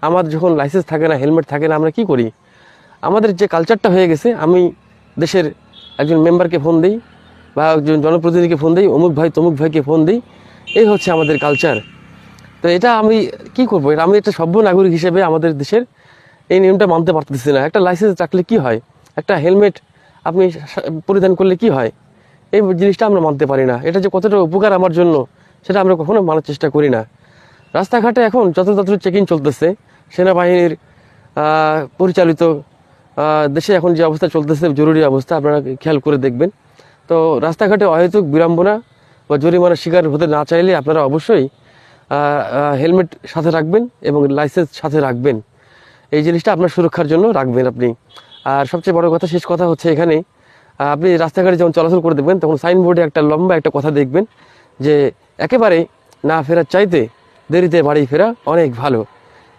আমার যখন লাইসেন্স থাকে না, হেলমেট থাকে না, আমরা কি করি? আমাদের যে কালচারটা হয়ে গেছে, আমি দেশের একজন মেম্বারকে ফোন দিই বা একজন জনপ্রতিনিধিকে ফোন দিই, অমুক ভাই তমুক ভাইকে ফোন দিই, এই হচ্ছে আমাদের কালচার। তো এটা আমি কি করবো? এটা আমি একটা সভ্য নাগরিক হিসেবে আমাদের দেশের এই নিয়মটা মানতে পারতেছি না। একটা লাইসেন্স রাখলে কি হয়, একটা হেলমেট আপনি পরিধান করলে কি হয়, এই জিনিসটা আমরা মানতে পারি না। এটা যে কতটা উপকার আমার জন্য, সেটা আমরা কখনো মানার চেষ্টা করি না। রাস্তাঘাটে এখন যত্র চেকিং চলতেছে, সেনাবাহিনীর পরিচালিত দেশে এখন যে অবস্থা চলতেছে, জরুরি অবস্থা, আপনারা খেয়াল করে দেখবেন। তো রাস্তাঘাটে অহেতুক বিড়ম্বনা বা জরিমানার শিকার হতে না চাইলে আপনারা অবশ্যই হেলমেট সাথে রাখবেন এবং লাইসেন্স সাথে রাখবেন। এই জিনিসটা আপনার সুরক্ষার জন্য রাখবেন আপনি। আর সবচেয়ে বড় কথা, শেষ কথা হচ্ছে এখানে, আপনি রাস্তাঘাটে যখন চলাচল করে দেখবেন, তখন সাইনবোর্ডে একটা লম্বা একটা কথা দেখবেন যে একেবারে না ফেরার চাইতে দেরিতে বাড়ি ফেরা অনেক ভালো।